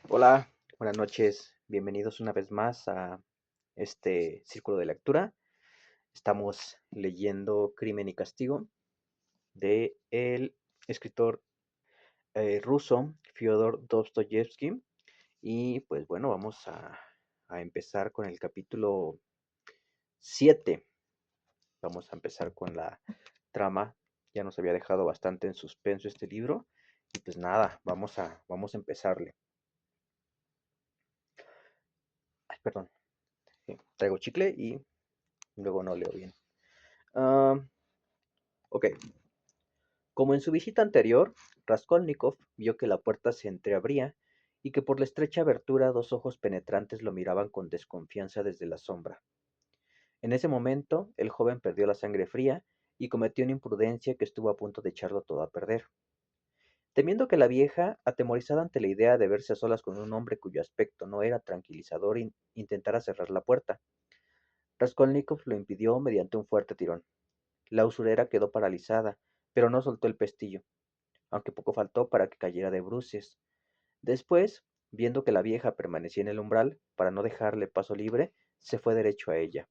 Hola, buenas noches. Bienvenidos una vez más a este círculo de lectura. Estamos leyendo Crimen y Castigo de el escritor ruso Fyodor Dostoyevsky. Y pues bueno, vamos a empezar con el capítulo 7. Vamos a empezar con la trama. Ya nos había dejado bastante en suspenso este libro. Y pues nada, vamos a empezarle. Ay, perdón, traigo chicle y luego no leo bien. Ah, ok. Como en su visita anterior, Raskolnikov vio que la puerta se entreabría y que por la estrecha abertura dos ojos penetrantes lo miraban con desconfianza desde la sombra. En ese momento, el joven perdió la sangre fría y cometió una imprudencia que estuvo a punto de echarlo todo a perder. Temiendo que la vieja, atemorizada ante la idea de verse a solas con un hombre cuyo aspecto no era tranquilizador, intentara cerrar la puerta, Raskolnikov lo impidió mediante un fuerte tirón. La usurera quedó paralizada, pero no soltó el pestillo, aunque poco faltó para que cayera de bruces. Después, viendo que la vieja permanecía en el umbral, para no dejarle paso libre, se fue derecho a ella.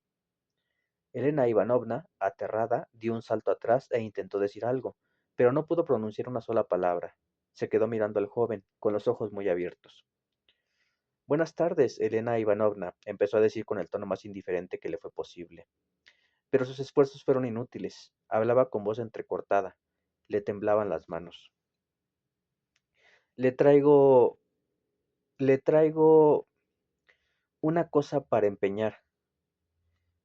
Elena Ivanovna, aterrada, dio un salto atrás e intentó decir algo, pero no pudo pronunciar una sola palabra. Se quedó mirando al joven, con los ojos muy abiertos. Buenas tardes, Elena Ivanovna, empezó a decir con el tono más indiferente que le fue posible. Pero sus esfuerzos fueron inútiles. Hablaba con voz entrecortada. Le temblaban las manos. Le traigo Le traigo una cosa para empeñar,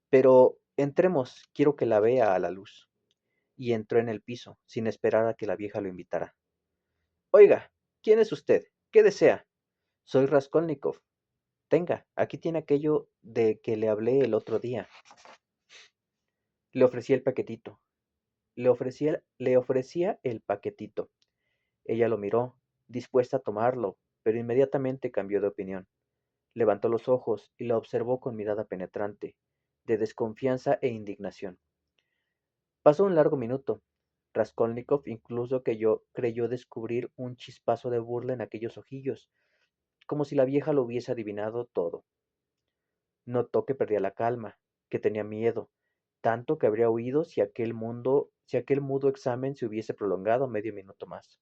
pero entremos, quiero que la vea a la luz. Y entró en el piso, sin esperar a que la vieja lo invitara. Oiga, ¿quién es usted? ¿Qué desea? Soy Raskolnikov. Tenga, aquí tiene aquello de que le hablé el otro día. Le ofrecía el paquetito. Le ofrecía el paquetito. Ella lo miró, dispuesta a tomarlo, pero inmediatamente cambió de opinión. Levantó los ojos y la observó con mirada penetrante, de desconfianza e indignación. Pasó un largo minuto. Raskolnikov incluso creyó descubrir un chispazo de burla en aquellos ojillos, como si la vieja lo hubiese adivinado todo. Notó que perdía la calma, que tenía miedo, tanto que habría huido si aquel mudo examen se hubiese prolongado medio minuto más.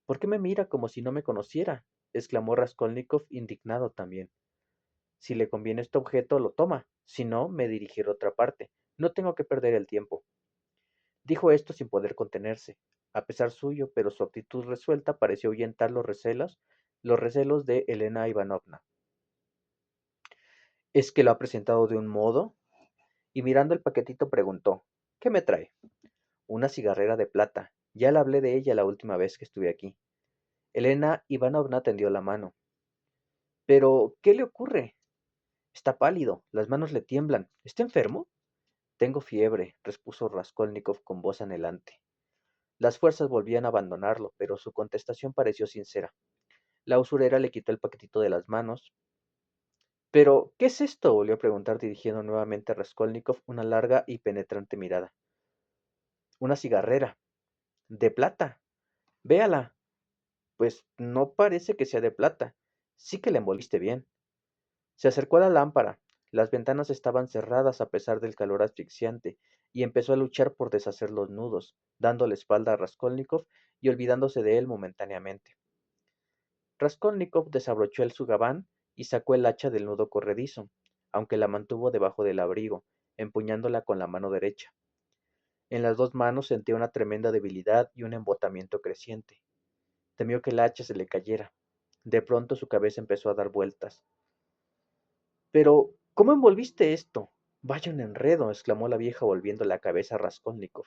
¿Por qué me mira como si no me conociera? Exclamó Raskolnikov indignado también. Si le conviene este objeto, lo toma. Si no, me dirigiré a otra parte. No tengo que perder el tiempo. Dijo esto sin poder contenerse, a pesar suyo, pero su actitud resuelta pareció ahuyentar los recelos de Elena Ivanovna. ¿Es que lo ha presentado de un modo? Y mirando el paquetito preguntó, ¿qué me trae? Una cigarrera de plata. Ya le hablé de ella la última vez que estuve aquí. Elena Ivanovna tendió la mano. Pero, ¿qué le ocurre? Está pálido, las manos le tiemblan. ¿Está enfermo? Tengo fiebre, repuso Raskolnikov con voz anhelante. Las fuerzas volvían a abandonarlo, pero su contestación pareció sincera. La usurera le quitó el paquetito de las manos. Pero, ¿qué es esto? Volvió a preguntar dirigiendo nuevamente a Raskolnikov una larga y penetrante mirada. Una cigarrera. De plata. Véala. Pues no parece que sea de plata. Sí que la envolviste bien. Se acercó a la lámpara. Las ventanas estaban cerradas a pesar del calor asfixiante, y empezó a luchar por deshacer los nudos, dando la espalda a Raskolnikov y olvidándose de él momentáneamente. Raskolnikov desabrochó su gabán y sacó el hacha del nudo corredizo, aunque la mantuvo debajo del abrigo, empuñándola con la mano derecha. En las dos manos sentía una tremenda debilidad y un embotamiento creciente. Temió que el hacha se le cayera. De pronto su cabeza empezó a dar vueltas. Pero, ¿cómo envolviste esto? Vaya un enredo, exclamó la vieja volviendo la cabeza a Raskolnikov.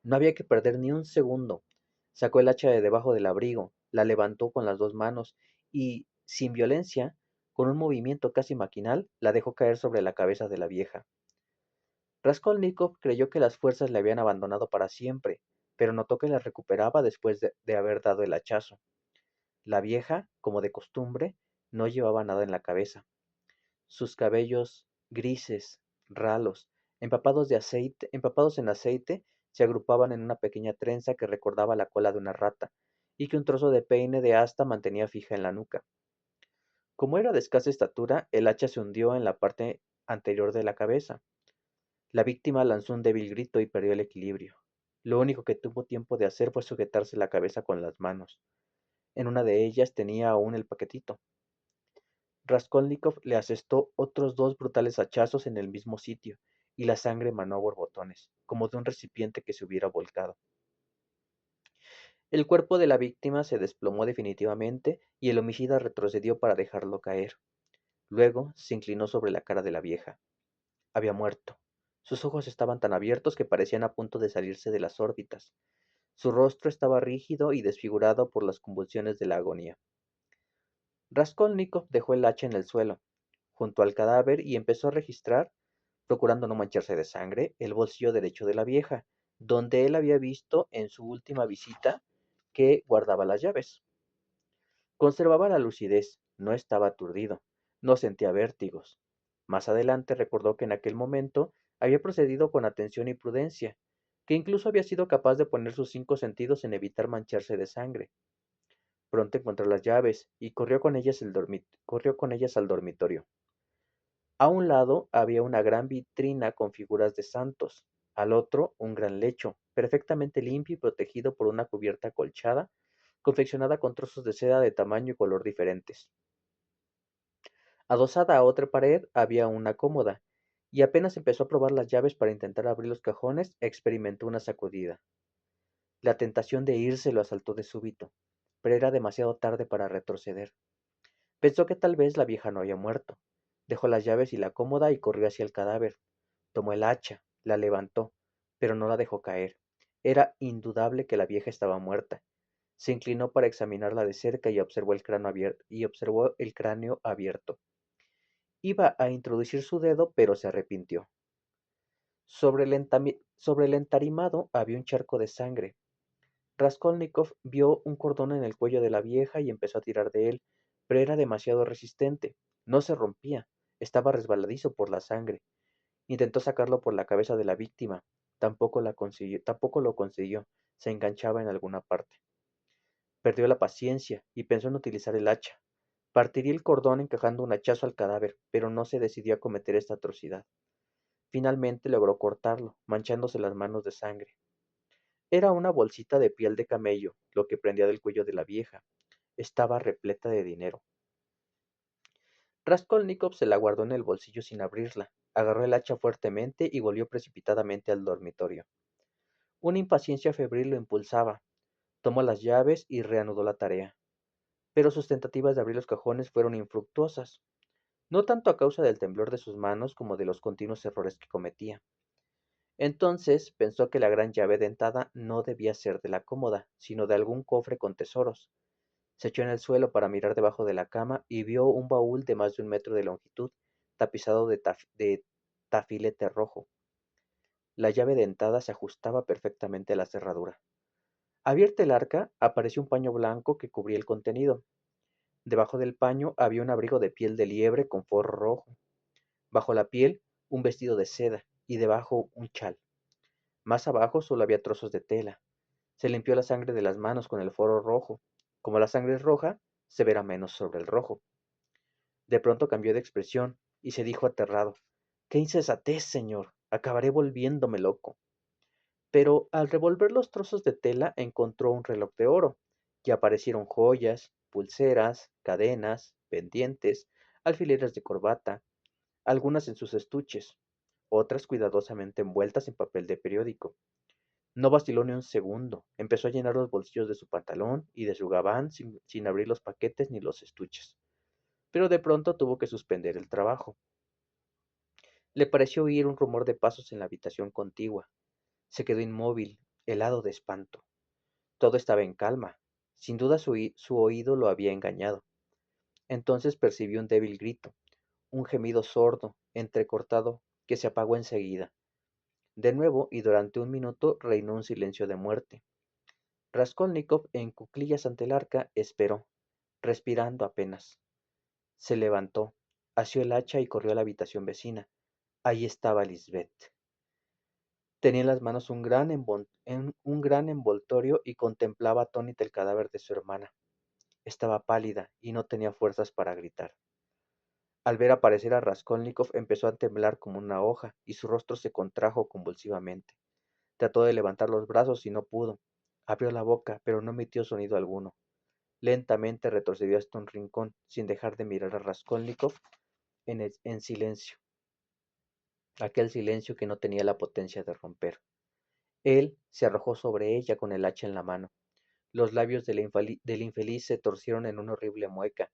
No había que perder ni un segundo. Sacó el hacha de debajo del abrigo, la levantó con las dos manos y, sin violencia, con un movimiento casi maquinal, la dejó caer sobre la cabeza de la vieja. Raskolnikov creyó que las fuerzas le habían abandonado para siempre, pero notó que las recuperaba después de haber dado el hachazo. La vieja, como de costumbre, no llevaba nada en la cabeza. Sus cabellos grises, ralos, empapados en aceite, se agrupaban en una pequeña trenza que recordaba la cola de una rata, y que un trozo de peine de asta mantenía fija en la nuca. Como era de escasa estatura, el hacha se hundió en la parte anterior de la cabeza. La víctima lanzó un débil grito y perdió el equilibrio. Lo único que tuvo tiempo de hacer fue sujetarse la cabeza con las manos. En una de ellas tenía aún el paquetito. Raskolnikov le asestó otros dos brutales hachazos en el mismo sitio, y la sangre manó a borbotones, como de un recipiente que se hubiera volcado. El cuerpo de la víctima se desplomó definitivamente y el homicida retrocedió para dejarlo caer. Luego se inclinó sobre la cara de la vieja. Había muerto. Sus ojos estaban tan abiertos que parecían a punto de salirse de las órbitas. Su rostro estaba rígido y desfigurado por las convulsiones de la agonía. Raskolnikov dejó el hacha en el suelo, junto al cadáver, y empezó a registrar, procurando no mancharse de sangre, el bolsillo derecho de la vieja, donde él había visto en su última visita que guardaba las llaves. Conservaba la lucidez, no estaba aturdido, no sentía vértigos. Más adelante recordó que en aquel momento había procedido con atención y prudencia, que incluso había sido capaz de poner sus 5 sentidos en evitar mancharse de sangre. Pronto encontró las llaves y corrió con ellas al dormitorio. A un lado había una gran vitrina con figuras de santos, al otro un gran lecho, perfectamente limpio y protegido por una cubierta acolchada, confeccionada con trozos de seda de tamaño y color diferentes. Adosada a otra pared había una cómoda, y apenas empezó a probar las llaves para intentar abrir los cajones, experimentó una sacudida. La tentación de irse lo asaltó de súbito, pero era demasiado tarde para retroceder. Pensó que tal vez la vieja no había muerto. Dejó las llaves y la cómoda y corrió hacia el cadáver. Tomó el hacha, la levantó, pero no la dejó caer. Era indudable que la vieja estaba muerta. Se inclinó para examinarla de cerca y observó el cráneo abierto. Iba a introducir su dedo, pero se arrepintió. Sobre el entarimado había un charco de sangre. Raskolnikov vio un cordón en el cuello de la vieja y empezó a tirar de él, pero era demasiado resistente. No se rompía. Estaba resbaladizo por la sangre. Intentó sacarlo por la cabeza de la víctima. Tampoco lo consiguió. Se enganchaba en alguna parte. Perdió la paciencia y pensó en utilizar el hacha. Partiría el cordón encajando un hachazo al cadáver, pero no se decidió a cometer esta atrocidad. Finalmente logró cortarlo, manchándose las manos de sangre. Era una bolsita de piel de camello, lo que prendía del cuello de la vieja. Estaba repleta de dinero. Raskolnikov se la guardó en el bolsillo sin abrirla, agarró el hacha fuertemente y volvió precipitadamente al dormitorio. Una impaciencia febril lo impulsaba. Tomó las llaves y reanudó la tarea. Pero sus tentativas de abrir los cajones fueron infructuosas, no tanto a causa del temblor de sus manos como de los continuos errores que cometía. Entonces pensó que la gran llave dentada no debía ser de la cómoda, sino de algún cofre con tesoros. Se echó en el suelo para mirar debajo de la cama y vio un baúl de más de 1 metro de longitud, tapizado de tafilete rojo. La llave dentada se ajustaba perfectamente a la cerradura. Abierta el arca, apareció un paño blanco que cubría el contenido. Debajo del paño había un abrigo de piel de liebre con forro rojo. Bajo la piel, un vestido de seda y debajo un chal. Más abajo solo había trozos de tela. Se limpió la sangre de las manos con el forro rojo. Como la sangre es roja, se verá menos sobre el rojo. De pronto cambió de expresión y se dijo aterrado: ¡Qué insensatez, señor! Acabaré volviéndome loco. Pero al revolver los trozos de tela encontró un reloj de oro, y aparecieron joyas, pulseras, cadenas, pendientes, alfileres de corbata, algunas en sus estuches, otras cuidadosamente envueltas en papel de periódico. No vaciló ni un segundo, empezó a llenar los bolsillos de su pantalón y de su gabán sin abrir los paquetes ni los estuches. Pero de pronto tuvo que suspender el trabajo. Le pareció oír un rumor de pasos en la habitación contigua. Se quedó inmóvil, helado de espanto. Todo estaba en calma. Sin duda su oído lo había engañado. Entonces percibió un débil grito, un gemido sordo, entrecortado, que se apagó enseguida. De nuevo y durante un minuto reinó un silencio de muerte. Raskolnikov, en cuclillas ante el arca, esperó, respirando apenas. Se levantó, asió el hacha y corrió a la habitación vecina. Ahí estaba Lisbeth. Tenía en las manos un gran envoltorio y contemplaba atónita el cadáver de su hermana. Estaba pálida y no tenía fuerzas para gritar. Al ver aparecer a Raskolnikov empezó a temblar como una hoja y su rostro se contrajo convulsivamente. Trató de levantar los brazos y no pudo. Abrió la boca, pero no emitió sonido alguno. Lentamente retrocedió hasta un rincón, sin dejar de mirar a Raskolnikov en silencio, aquel silencio que no tenía la potencia de romper. Él se arrojó sobre ella con el hacha en la mano. Los labios del infeliz se torcieron en una horrible mueca.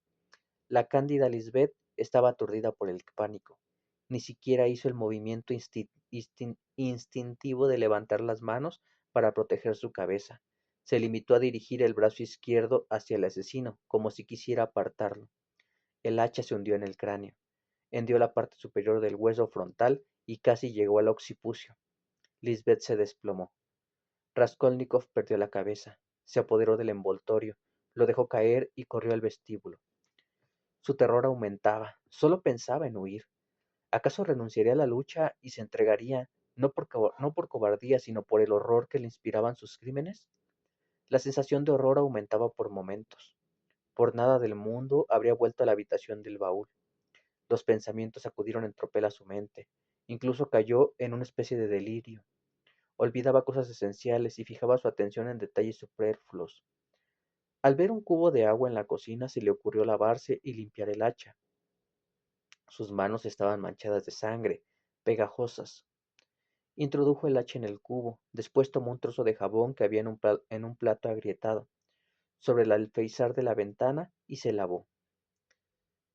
La cándida Lisbeth estaba aturdida por el pánico. Ni siquiera hizo el movimiento instintivo de levantar las manos para proteger su cabeza. Se limitó a dirigir el brazo izquierdo hacia el asesino, como si quisiera apartarlo. El hacha se hundió en el cráneo, hendió la parte superior del hueso frontal y casi llegó al occipucio. Lisbeth se desplomó. Raskolnikov perdió la cabeza, se apoderó del envoltorio, lo dejó caer y corrió al vestíbulo. Su terror aumentaba, solo pensaba en huir. ¿Acaso renunciaría a la lucha y se entregaría, no por cobardía, sino por el horror que le inspiraban sus crímenes? La sensación de horror aumentaba por momentos. Por nada del mundo habría vuelto a la habitación del baúl. Los pensamientos acudieron en tropel a su mente. Incluso cayó en una especie de delirio. Olvidaba cosas esenciales y fijaba su atención en detalles superfluos. Al ver un cubo de agua en la cocina se le ocurrió lavarse y limpiar el hacha. Sus manos estaban manchadas de sangre, pegajosas. Introdujo el hacha en el cubo, después tomó un trozo de jabón que había en un plato agrietado, sobre el alféizar de la ventana y se lavó.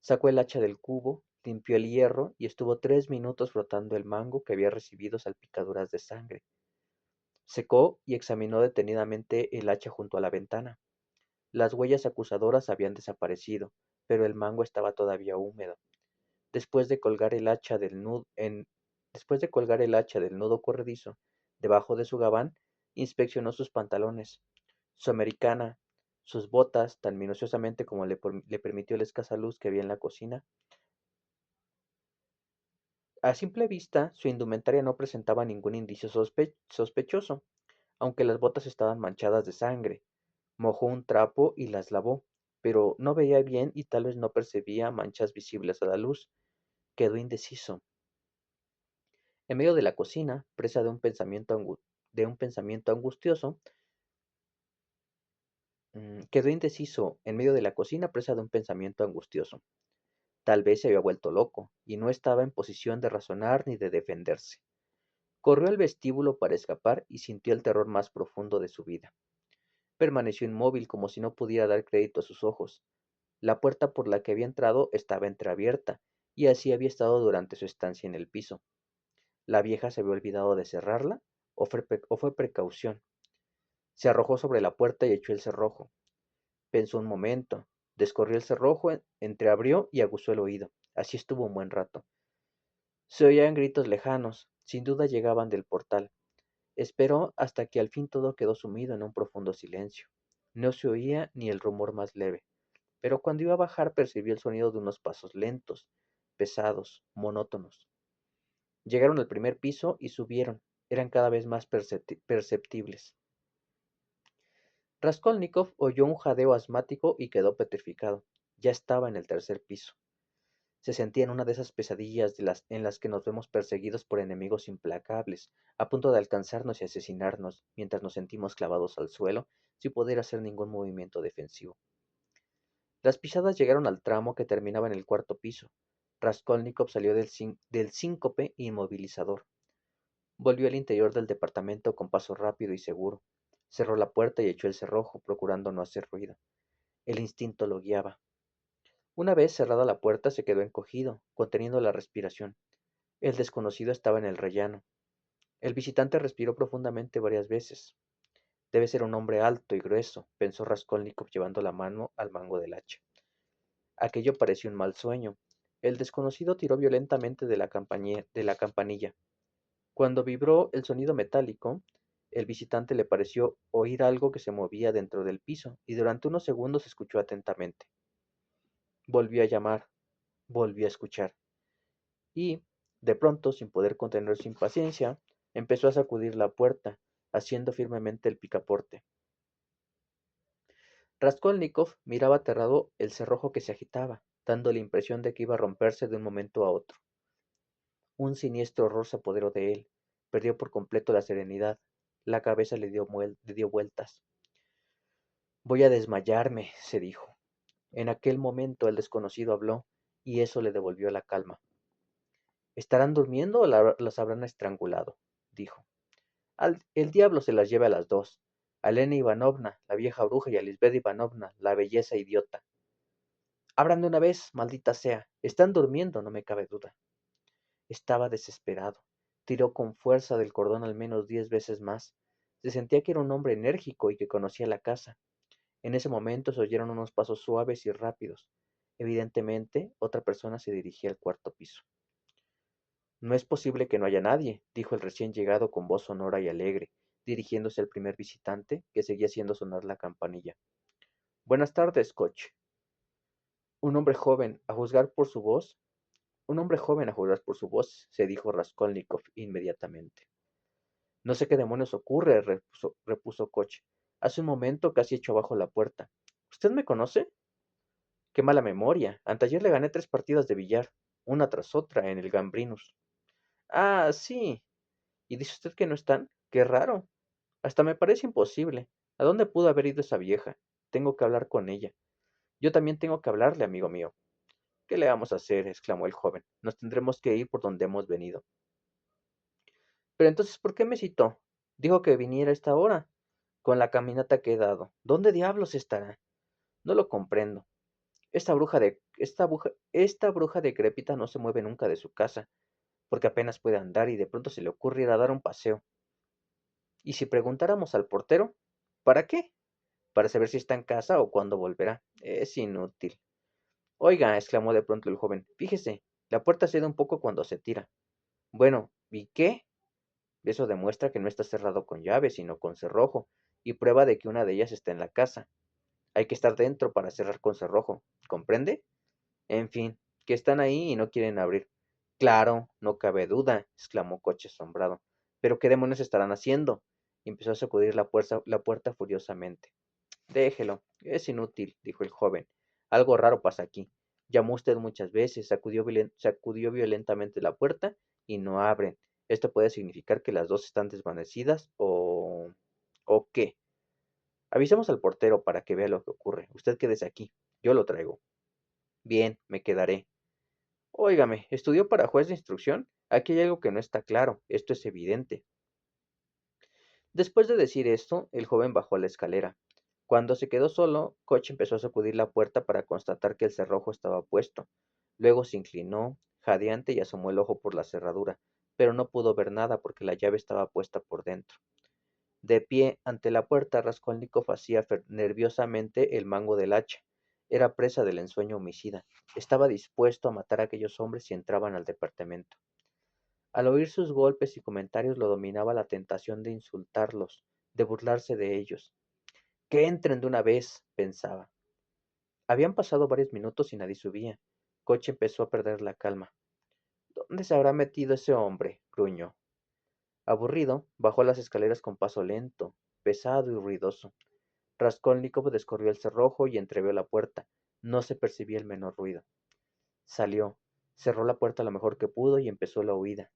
Sacó el hacha del cubo, limpió el hierro y estuvo 3 minutos frotando el mango que había recibido salpicaduras de sangre. Secó y examinó detenidamente el hacha junto a la ventana. Las huellas acusadoras habían desaparecido, pero el mango estaba todavía húmedo. Después de colgar el hacha del nudo, Después de colgar el hacha del nudo corredizo debajo de su gabán, inspeccionó sus pantalones, su americana, sus botas, tan minuciosamente como le permitió la escasa luz que había en la cocina. A simple vista, su indumentaria no presentaba ningún indicio sospechoso, aunque las botas estaban manchadas de sangre. Mojó un trapo y las lavó, pero no veía bien y tal vez no percibía manchas visibles a la luz. Quedó indeciso. En medio de la cocina, presa de un pensamiento angustioso, quedó indeciso en medio de la cocina, presa de un pensamiento angustioso. Tal vez se había vuelto loco, y no estaba en posición de razonar ni de defenderse. Corrió al vestíbulo para escapar y sintió el terror más profundo de su vida. Permaneció inmóvil como si no pudiera dar crédito a sus ojos. La puerta por la que había entrado estaba entreabierta, y así había estado durante su estancia en el piso. ¿La vieja se había olvidado de cerrarla? ¿O fue precaución? Se arrojó sobre la puerta y echó el cerrojo. Pensó un momento, descorrió el cerrojo, entreabrió y aguzó el oído. Así estuvo un buen rato. Se oían gritos lejanos, sin duda llegaban del portal. Esperó hasta que al fin todo quedó sumido en un profundo silencio. No se oía ni el rumor más leve, pero cuando iba a bajar percibió el sonido de unos pasos lentos, pesados, monótonos. Llegaron al primer piso y subieron. Eran cada vez más perceptibles. Raskolnikov oyó un jadeo asmático y quedó petrificado. Ya estaba en el tercer piso. Se sentía en una de esas pesadillas en las que nos vemos perseguidos por enemigos implacables, a punto de alcanzarnos y asesinarnos, mientras nos sentimos clavados al suelo, sin poder hacer ningún movimiento defensivo. Las pisadas llegaron al tramo que terminaba en el cuarto piso. Raskolnikov salió del síncope inmovilizador. Volvió al interior del departamento con paso rápido y seguro. Cerró la puerta y echó el cerrojo, procurando no hacer ruido. El instinto lo guiaba. Una vez cerrada la puerta se quedó encogido, conteniendo la respiración. El desconocido estaba en el rellano. El visitante respiró profundamente varias veces. Debe ser un hombre alto y grueso, pensó Raskolnikov llevando la mano al mango del hacha. Aquello pareció un mal sueño. El desconocido tiró violentamente de la campanilla. Cuando vibró el sonido metálico, el visitante le pareció oír algo que se movía dentro del piso y durante unos segundos escuchó atentamente. Volvió a llamar, volvió a escuchar y, de pronto, sin poder contener su impaciencia, Empezó a sacudir la puerta, haciendo firmemente el picaporte. Raskolnikov miraba aterrado el cerrojo que se agitaba, dando la impresión de que iba a romperse de un momento a otro. Un siniestro horror se apoderó de él. Perdió por completo la serenidad. La cabeza le dio vueltas. Voy a desmayarme, se dijo. En aquel momento el desconocido habló, y eso le devolvió la calma. ¿Estarán durmiendo o las habrán estrangulado? Dijo. El diablo se las lleve a las dos. A Elena Ivanovna, la vieja bruja, y a Lisbeth Ivanovna, la belleza idiota. Abran de una vez, maldita sea. Están durmiendo, no me cabe duda. Estaba desesperado. Tiró con fuerza del cordón al menos 10 veces más. Se sentía que era un hombre enérgico y que conocía la casa. En ese momento se oyeron unos pasos suaves y rápidos. Evidentemente, otra persona se dirigía al cuarto piso. No es posible que no haya nadie, dijo el recién llegado con voz sonora y alegre, dirigiéndose al primer visitante, que seguía haciendo sonar la campanilla. Buenas tardes, Koch. Un hombre joven, a juzgar por su voz, se dijo Raskolnikov inmediatamente. No sé qué demonios ocurre, repuso Koch. Hace un momento casi echó abajo la puerta. ¿Usted me conoce? Qué mala memoria. Anteayer le gané 3 partidas de billar, una tras otra, en el Gambrinus. Ah, sí. ¿Y dice usted que no están? Qué raro. Hasta me parece imposible. ¿A dónde pudo haber ido esa vieja? Tengo que hablar con ella. Yo también tengo que hablarle, amigo mío. ¿Qué le vamos a hacer? Exclamó el joven. Nos tendremos que ir por donde hemos venido. Pero entonces, ¿por qué me citó? Dijo que viniera a esta hora. Con la caminata que he dado. ¿Dónde diablos estará? No lo comprendo. Esta bruja decrépita no se mueve nunca de su casa, porque apenas puede andar y de pronto se le ocurre ir a dar un paseo. ¿Y si preguntáramos al portero? ¿Para qué? Para saber si está en casa o cuándo volverá. Es inútil. Oiga, exclamó de pronto el joven, fíjese, la puerta cede un poco cuando se tira. Bueno, ¿y qué? Eso demuestra que no está cerrado con llave, sino con cerrojo, y prueba de que una de ellas está en la casa. Hay que estar dentro para cerrar con cerrojo, ¿comprende? En fin, que están ahí y no quieren abrir. Claro, no cabe duda, exclamó Coche asombrado. ¿Pero qué demonios estarán haciendo? Y empezó a sacudir la puerta furiosamente. Déjelo, es inútil, dijo el joven. Algo raro pasa aquí. Llamó usted muchas veces, sacudió violentamente la puerta y no abren. Esto puede significar que las dos están desvanecidas o... ¿O qué? Avisemos al portero para que vea lo que ocurre. Usted quédese aquí. Yo lo traigo. Bien, me quedaré. Óigame, ¿estudió para juez de instrucción? Aquí hay algo que no está claro. Esto es evidente. Después de decir esto, el joven bajó la escalera. Cuando se quedó solo, Koch empezó a sacudir la puerta para constatar que el cerrojo estaba puesto. Luego se inclinó, jadeante, y asomó el ojo por la cerradura, pero no pudo ver nada porque la llave estaba puesta por dentro. De pie ante la puerta, Raskolnikov hacía nerviosamente el mango del hacha. Era presa del ensueño homicida. Estaba dispuesto a matar a aquellos hombres si entraban al departamento. Al oír sus golpes y comentarios lo dominaba la tentación de insultarlos, de burlarse de ellos. Que entren de una vez, pensaba. Habían pasado varios minutos y nadie subía. Coche empezó a perder la calma. ¿Dónde se habrá metido ese hombre? Gruñó. Aburrido, bajó las escaleras con paso lento, pesado y ruidoso. Raskolnikov descorrió el cerrojo y entreabrió la puerta. No se percibía el menor ruido. Salió, cerró la puerta lo mejor que pudo y empezó la huida.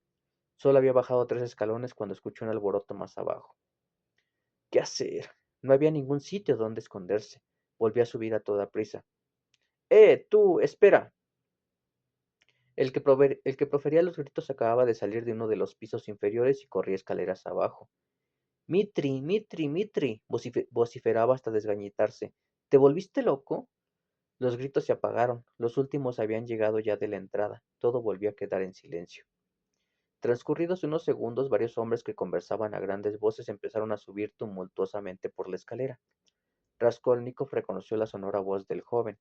Solo había bajado 3 escalones cuando escuchó un alboroto más abajo. ¿Qué hacer? No había ningún sitio donde esconderse. Volvió a subir a toda prisa. Tú! ¡Espera! El que profería los gritos acababa de salir de uno de los pisos inferiores y corría escaleras abajo. Mitri, Mitri, Mitri, vociferaba hasta desgañitarse. ¿Te volviste loco? Los gritos se apagaron. Los últimos habían llegado ya de la entrada. Todo volvió a quedar en silencio. Transcurridos unos segundos, varios hombres que conversaban a grandes voces empezaron a subir tumultuosamente por la escalera. Raskolnikov reconoció la sonora voz del joven.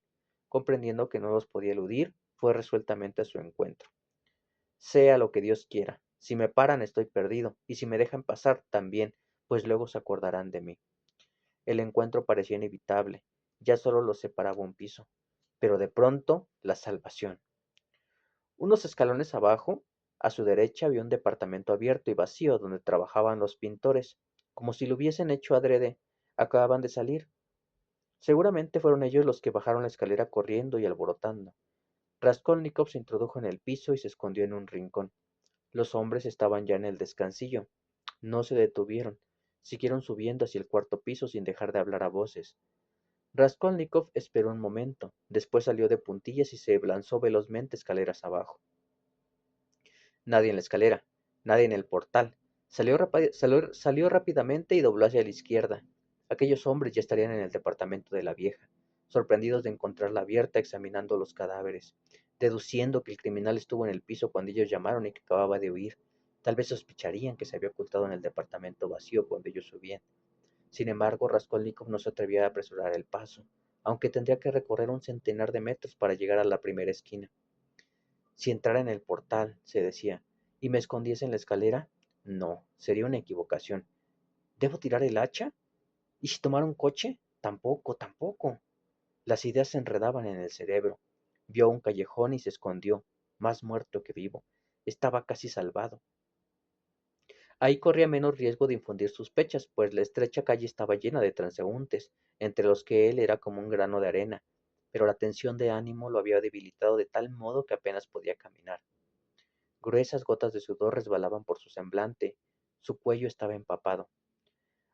Comprendiendo que no los podía eludir, fue resueltamente a su encuentro. Sea lo que Dios quiera. Si me paran estoy perdido, y si me dejan pasar también, pues luego se acordarán de mí. El encuentro parecía inevitable. Ya solo los separaba un piso. Pero de pronto, la salvación. Unos escalones abajo, A su derecha había un departamento abierto y vacío donde trabajaban los pintores, como si lo hubiesen hecho adrede. Acababan de salir. Seguramente fueron ellos los que bajaron la escalera corriendo y alborotando. Raskolnikov se introdujo en el piso y se escondió en un rincón. Los hombres estaban ya en el descansillo. No se detuvieron. Siguieron subiendo hacia el cuarto piso sin dejar de hablar a voces. Raskolnikov esperó un momento, después salió de puntillas y se lanzó velozmente escaleras abajo. Nadie en la escalera, nadie en el portal. Salió rápidamente y dobló hacia la izquierda. Aquellos hombres ya estarían en el departamento de la vieja, sorprendidos de encontrarla abierta examinando los cadáveres, deduciendo que el criminal estuvo en el piso cuando ellos llamaron y que acababa de huir. Tal vez sospecharían que se había ocultado en el departamento vacío cuando ellos subían. Sin embargo, Raskolnikov no se atrevía a apresurar el paso, aunque tendría que recorrer un centenar de metros para llegar a la primera esquina. Si entrara en el portal, se decía, y me escondiese en la escalera, no, sería una equivocación. ¿Debo tirar el hacha? ¿Y si tomara un coche? Tampoco, tampoco. Las ideas se enredaban en el cerebro. Vio un callejón y se escondió, más muerto que vivo. Estaba casi salvado. Ahí corría menos riesgo de infundir sospechas, pues la estrecha calle estaba llena de transeúntes, entre los que él era como un grano de arena, pero la tensión de ánimo lo había debilitado de tal modo que apenas podía caminar. Gruesas gotas de sudor resbalaban por su semblante, su cuello estaba empapado.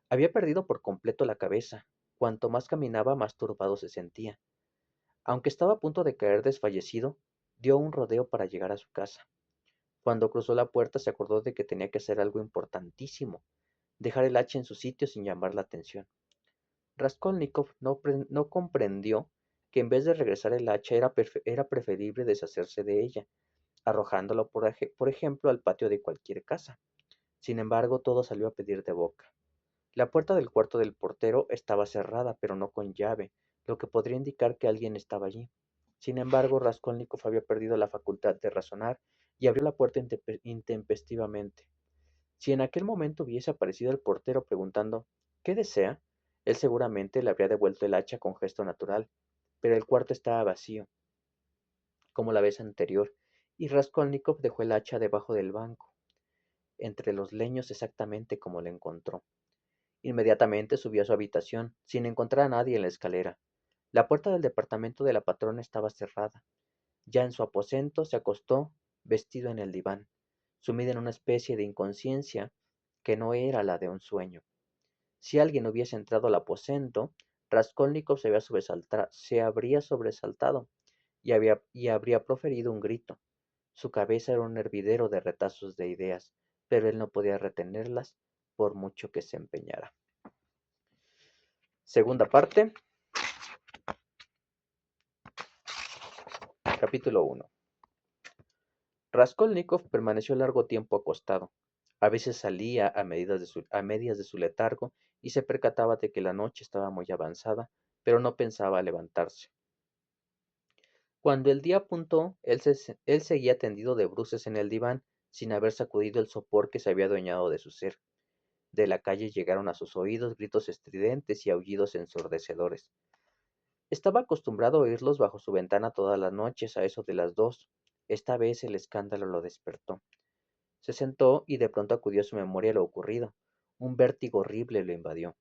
Había perdido por completo la cabeza. Cuanto más caminaba, más turbado se sentía. Aunque estaba a punto de caer desfallecido, dio un rodeo para llegar a su casa. Cuando cruzó la puerta se acordó de que tenía que hacer algo importantísimo, dejar el hacha en su sitio sin llamar la atención. Raskolnikov no comprendió que en vez de regresar el hacha era preferible deshacerse de ella, arrojándola por ejemplo al patio de cualquier casa. Sin embargo, todo salió a pedir de boca. La puerta del cuarto del portero estaba cerrada, pero no con llave, lo que podría indicar que alguien estaba allí. Sin embargo, Raskolnikov había perdido la facultad de razonar y abrió la puerta intempestivamente. Si en aquel momento hubiese aparecido el portero preguntando ¿qué desea?, él seguramente le habría devuelto el hacha con gesto natural, pero el cuarto estaba vacío, como la vez anterior, y Raskolnikov dejó el hacha debajo del banco, entre los leños exactamente como la encontró. Inmediatamente subió a su habitación, sin encontrar a nadie en la escalera. La puerta del departamento de la patrona estaba cerrada. Ya en su aposento se acostó, vestido en el diván, sumido en una especie de inconsciencia que no era la de un sueño. Si alguien hubiese entrado al aposento, Raskolnikov se habría sobresaltado y habría proferido un grito. Su cabeza era un hervidero de retazos de ideas, pero él no podía retenerlas por mucho que se empeñara. Segunda parte, capítulo 1. Raskolnikov permaneció largo tiempo acostado. A veces salía a medias de su letargo y se percataba de que la noche estaba muy avanzada, pero no pensaba levantarse. Cuando el día apuntó, él seguía tendido de bruces en el diván, sin haber sacudido el sopor que se había adueñado de su ser. De la calle llegaron a sus oídos gritos estridentes y aullidos ensordecedores. Estaba acostumbrado a oírlos bajo su ventana todas las noches a eso de las 2. Esta vez el escándalo lo despertó. Se sentó y de pronto acudió a su memoria lo ocurrido. Un vértigo horrible lo invadió.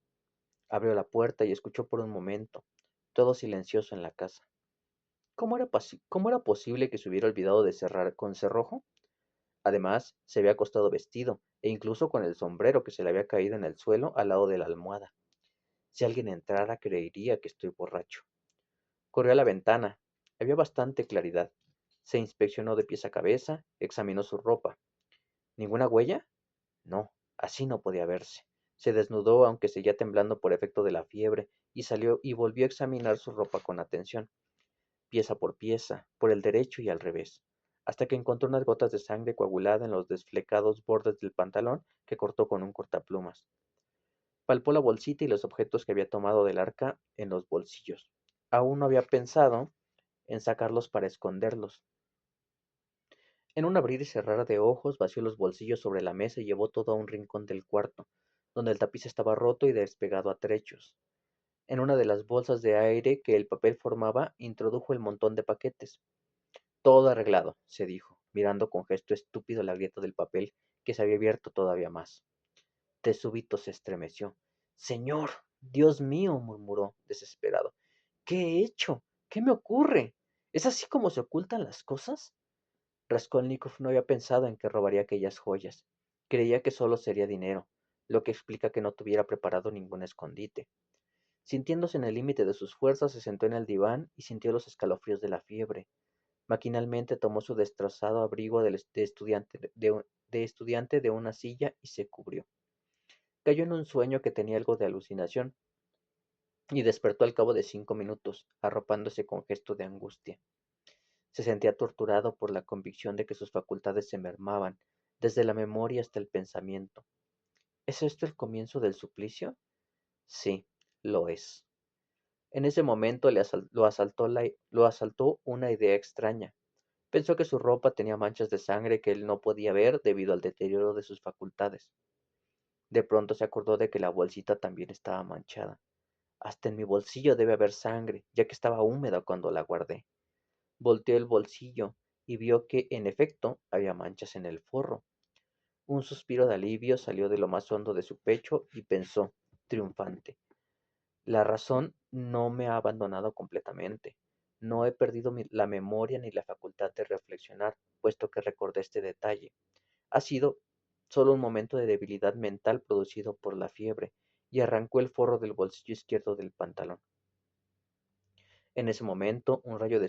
Abrió la puerta y escuchó por un momento, todo silencioso en la casa. ¿Cómo era posible que se hubiera olvidado de cerrar con cerrojo? Además, se había acostado vestido, e incluso con el sombrero que se le había caído en el suelo al lado de la almohada. Si alguien entrara, creería que estoy borracho. Corrió a la ventana. Había bastante claridad. Se inspeccionó de pies a cabeza, examinó su ropa. ¿Ninguna huella? No, así no podía verse. Se desnudó, aunque seguía temblando por efecto de la fiebre, y salió y volvió a examinar su ropa con atención, pieza por pieza, por el derecho y al revés, hasta que encontró unas gotas de sangre coagulada en los desflecados bordes del pantalón que cortó con un cortaplumas. Palpó la bolsita y los objetos que había tomado del arca en los bolsillos. Aún no había pensado en sacarlos para esconderlos. En un abrir y cerrar de ojos, vació los bolsillos sobre la mesa y llevó todo a un rincón del cuarto, donde el tapiz estaba roto y despegado a trechos. En una de las bolsas de aire que el papel formaba, introdujo el montón de paquetes. Todo arreglado, se dijo, mirando con gesto estúpido la grieta del papel que se había abierto todavía más. De súbito se estremeció. Señor, Dios mío, murmuró, desesperado. ¿Qué he hecho? ¿Qué me ocurre? ¿Es así como se ocultan las cosas? Raskolnikov no había pensado en que robaría aquellas joyas. Creía que solo sería dinero, lo que explica que no tuviera preparado ningún escondite. Sintiéndose en el límite de sus fuerzas, se sentó en el diván y sintió los escalofríos de la fiebre. Maquinalmente tomó su destrozado abrigo de estudiante de una silla y se cubrió. Cayó en un sueño que tenía algo de alucinación y despertó al cabo de 5 minutos, arropándose con gesto de angustia. Se sentía torturado por la convicción de que sus facultades se mermaban, desde la memoria hasta el pensamiento. ¿Es esto el comienzo del suplicio? Sí, lo es. En ese momento lo asaltó una idea extraña. Pensó que su ropa tenía manchas de sangre que él no podía ver debido al deterioro de sus facultades. De pronto se acordó de que la bolsita también estaba manchada. Hasta en mi bolsillo debe haber sangre, ya que estaba húmeda cuando la guardé. Volteó el bolsillo y vio que, en efecto, había manchas en el forro. Un suspiro de alivio salió de lo más hondo de su pecho y pensó, triunfante: la razón no me ha abandonado completamente. No he perdido la memoria ni la facultad de reflexionar, puesto que recordé este detalle. Ha sido solo un momento de debilidad mental producido por la fiebre, y arrancó el forro del bolsillo izquierdo del pantalón. En ese momento, un rayo de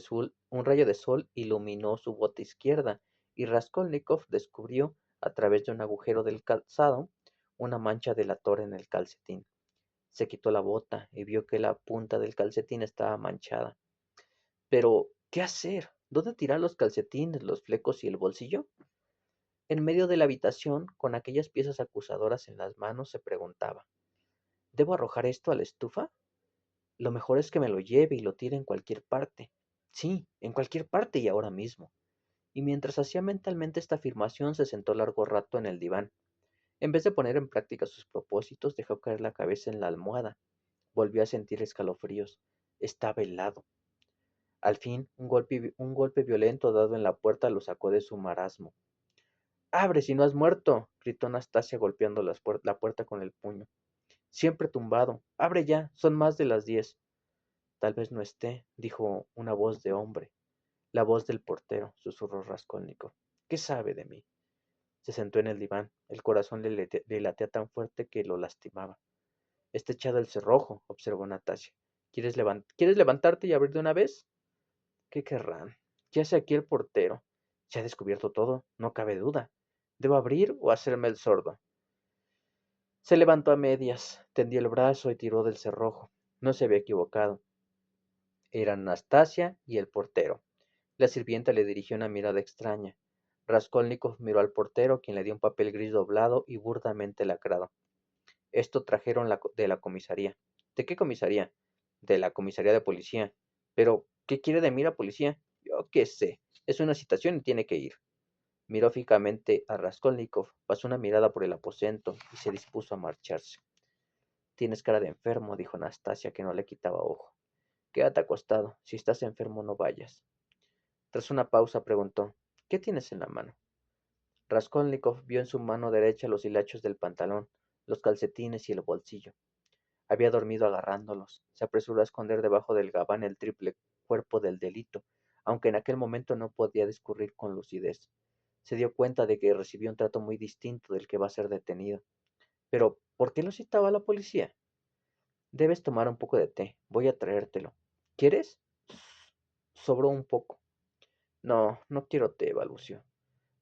sol iluminó su bota izquierda, y Raskolnikov descubrió, a través de un agujero del calzado, una mancha delatora en el calcetín. Se quitó la bota y vio que la punta del calcetín estaba manchada. Pero, ¿qué hacer? ¿Dónde tirar los calcetines, los flecos y el bolsillo? En medio de la habitación, con aquellas piezas acusadoras en las manos, se preguntaba: ¿debo arrojar esto a la estufa? Lo mejor es que me lo lleve y lo tire en cualquier parte. Sí, en cualquier parte y ahora mismo. Y mientras hacía mentalmente esta afirmación, se sentó largo rato en el diván. En vez de poner en práctica sus propósitos, dejó caer la cabeza en la almohada. Volvió a sentir escalofríos. Estaba helado. Al fin, un golpe violento dado en la puerta lo sacó de su marasmo. ¡Abre si no has muerto!, gritó Anastasia golpeando la puerta con el puño. Siempre tumbado. ¡Abre ya! Son más de las 10. Tal vez no esté, dijo una voz de hombre. La voz del portero, susurró Raskolnikov. ¿Qué sabe de mí? Se sentó en el diván. El corazón le latía tan fuerte que lo lastimaba. Está echado el cerrojo, observó Natasha. ¿Quieres levantarte y abrir de una vez? ¿Qué querrán? ¿Qué hace aquí el portero? Se ha descubierto todo, no cabe duda. ¿Debo abrir o hacerme el sordo? Se levantó a medias, tendió el brazo y tiró del cerrojo. No se había equivocado. Eran Anastasia y el portero. La sirvienta le dirigió una mirada extraña. Raskolnikov miró al portero, quien le dio un papel gris doblado y burdamente lacrado. Esto trajeron de la comisaría. ¿De qué comisaría? De la comisaría de policía. Pero, ¿qué quiere de mí la policía? Yo qué sé. Es una citación y tiene que ir. Miró fijamente a Raskolnikov, pasó una mirada por el aposento y se dispuso a marcharse. Tienes cara de enfermo, dijo Anastasia, que no le quitaba ojo. Quédate acostado. Si estás enfermo, no vayas. Tras una pausa, preguntó: ¿qué tienes en la mano? Raskolnikov vio en su mano derecha los hilachos del pantalón, los calcetines y el bolsillo. Había dormido agarrándolos. Se apresuró a esconder debajo del gabán el triple cuerpo del delito, aunque en aquel momento no podía discurrir con lucidez. Se dio cuenta de que recibió un trato muy distinto del que va a ser detenido. Pero, ¿por qué lo citaba la policía? Debes tomar un poco de té. Voy a traértelo. ¿Quieres? Sobró un poco. No, no quiero té, balbució.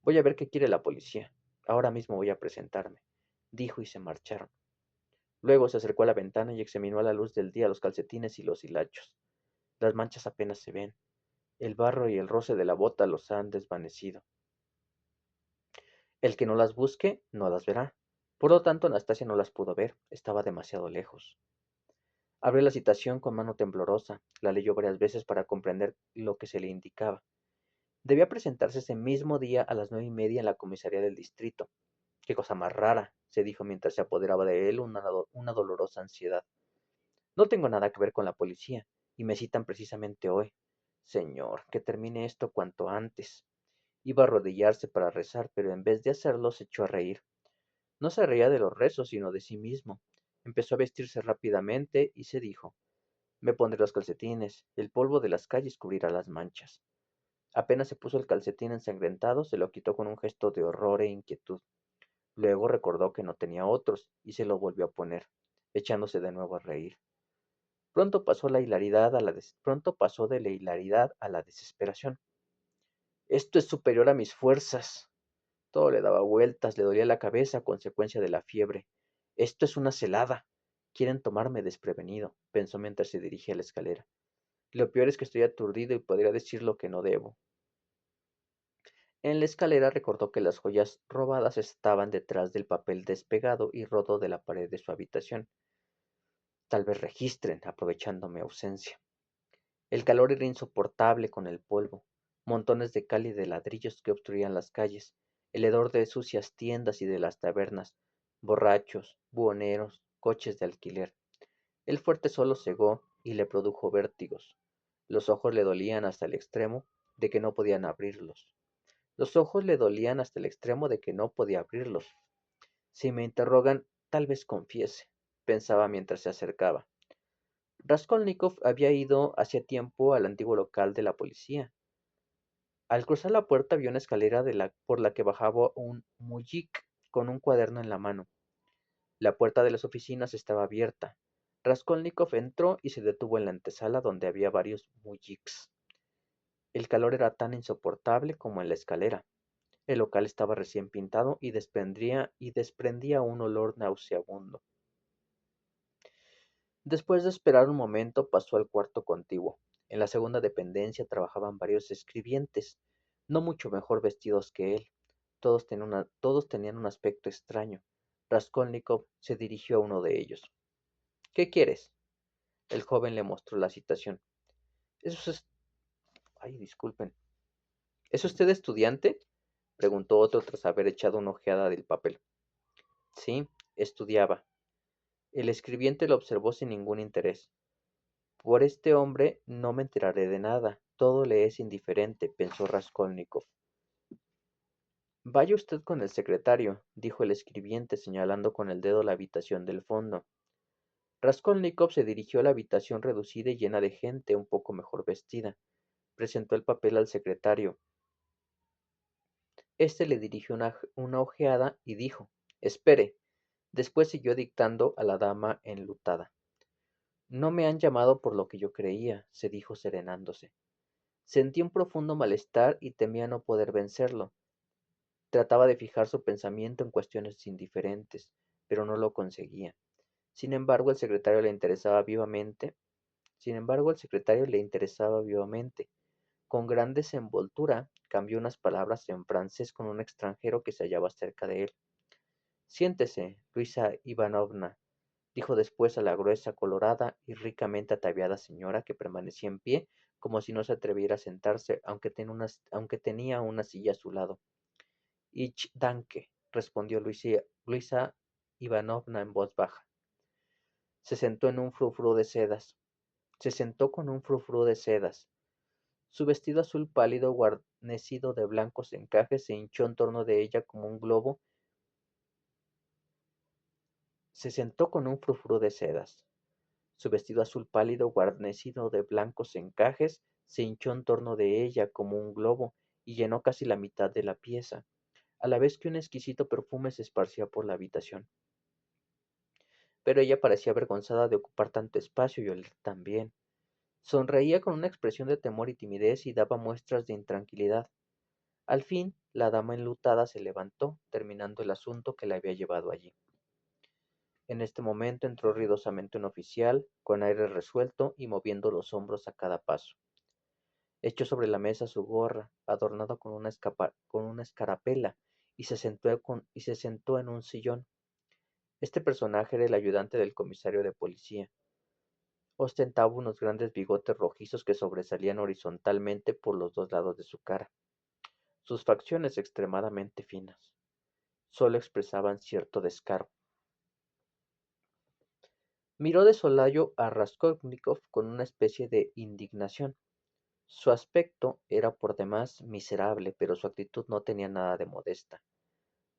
Voy a ver qué quiere la policía. Ahora mismo voy a presentarme, dijo, y se marcharon. Luego se acercó a la ventana y examinó a la luz del día los calcetines y los hilachos. Las manchas apenas se ven. El barro y el roce de la bota los han desvanecido. El que no las busque, no las verá. Por lo tanto, Anastasia no las pudo ver. Estaba demasiado lejos. Abrió la citación con mano temblorosa. La leyó varias veces para comprender lo que se le indicaba. Debía presentarse ese mismo día a las 9:30 en la comisaría del distrito. Qué cosa más rara, se dijo mientras se apoderaba de él una dolorosa ansiedad. No tengo nada que ver con la policía, y me citan precisamente hoy. Señor, que termine esto cuanto antes. Iba a arrodillarse para rezar, pero en vez de hacerlo se echó a reír. No se reía de los rezos, sino de sí mismo. Empezó a vestirse rápidamente y se dijo: me pondré los calcetines, el polvo de las calles cubrirá las manchas. Apenas se puso el calcetín ensangrentado, se lo quitó con un gesto de horror e inquietud. Luego recordó que no tenía otros y se lo volvió a poner, echándose de nuevo a reír. Pronto pasó de la hilaridad a la desesperación. Esto es superior a mis fuerzas. Todo le daba vueltas, le dolía la cabeza a consecuencia de la fiebre. Esto es una celada. Quieren tomarme desprevenido, pensó mientras se dirigía a la escalera. Lo peor es que estoy aturdido y podría decir lo que no debo. En la escalera recordó que las joyas robadas estaban detrás del papel despegado y roto de la pared de su habitación. Tal vez registren, aprovechando mi ausencia. El calor era insoportable con el polvo, montones de cal y de ladrillos que obstruían las calles, el hedor de sucias tiendas y de las tabernas, borrachos, buhoneros, coches de alquiler. El fuerte sol lo cegó y le produjo vértigos. Los ojos le dolían hasta el extremo de que no podían abrirlos. Los ojos le dolían hasta el extremo de que no podía abrirlos. Si me interrogan, tal vez confiese, pensaba mientras se acercaba. Raskolnikov había ido hacía tiempo al antiguo local de la policía. Al cruzar la puerta vio una escalera por la que bajaba un muyik con un cuaderno en la mano. La puerta de las oficinas estaba abierta. Raskolnikov entró y se detuvo en la antesala donde había varios muyiks. El calor era tan insoportable como en la escalera. El local estaba recién pintado y desprendía un olor nauseabundo. Después de esperar un momento, pasó al cuarto contiguo. En la segunda dependencia trabajaban varios escribientes, no mucho mejor vestidos que él. Todos tenían un aspecto extraño. Raskolnikov se dirigió a uno de ellos. ¿Qué quieres? El joven le mostró la citación. Eso es... Ay, disculpen. ¿Es usted estudiante? Preguntó otro tras haber echado una ojeada del papel. Sí, estudiaba. El escribiente lo observó sin ningún interés. Por este hombre no me enteraré de nada. Todo le es indiferente, pensó Raskolnikov. Vaya usted con el secretario, dijo el escribiente señalando con el dedo la habitación del fondo. Raskolnikov se dirigió a la habitación reducida y llena de gente un poco mejor vestida. Presentó el papel al secretario. Este le dirigió una ojeada y dijo: espere. Después siguió dictando a la dama enlutada. No me han llamado por lo que yo creía, se dijo serenándose. Sentí un profundo malestar y temía no poder vencerlo. Trataba de fijar su pensamiento en cuestiones indiferentes, pero no lo conseguía. Sin embargo, el secretario le interesaba vivamente. Con gran desenvoltura, cambió unas palabras en francés con un extranjero que se hallaba cerca de él. Siéntese, Luisa Ivanovna, dijo después a la gruesa, colorada y ricamente ataviada señora que permanecía en pie, como si no se atreviera a sentarse, aunque tenía una silla a su lado. Ich danke, respondió Luisa Ivanovna en voz baja. Se sentó en un frufru de sedas. Se sentó con un frufru de sedas. Su vestido azul pálido, guarnecido de blancos encajes, se hinchó en torno de ella como un globo. Se sentó con un frufru de sedas. Su vestido azul pálido, guarnecido de blancos encajes, se hinchó en torno de ella como un globo y llenó casi la mitad de la pieza, a la vez que un exquisito perfume se esparcía por la habitación. Pero ella parecía avergonzada de ocupar tanto espacio y oler tan bien. Sonreía con una expresión de temor y timidez y daba muestras de intranquilidad. Al fin, la dama enlutada se levantó, terminando el asunto que la había llevado allí. En este momento entró ruidosamente un oficial, con aire resuelto y moviendo los hombros a cada paso. Echó sobre la mesa su gorra, adornada con una escarapela, y se sentó en un sillón. Este personaje era el ayudante del comisario de policía. Ostentaba unos grandes bigotes rojizos que sobresalían horizontalmente por los dos lados de su cara. Sus facciones extremadamente finas solo expresaban cierto descaro. Miró de soslayo a Raskolnikov con una especie de indignación. Su aspecto era por demás miserable, pero su actitud no tenía nada de modesta.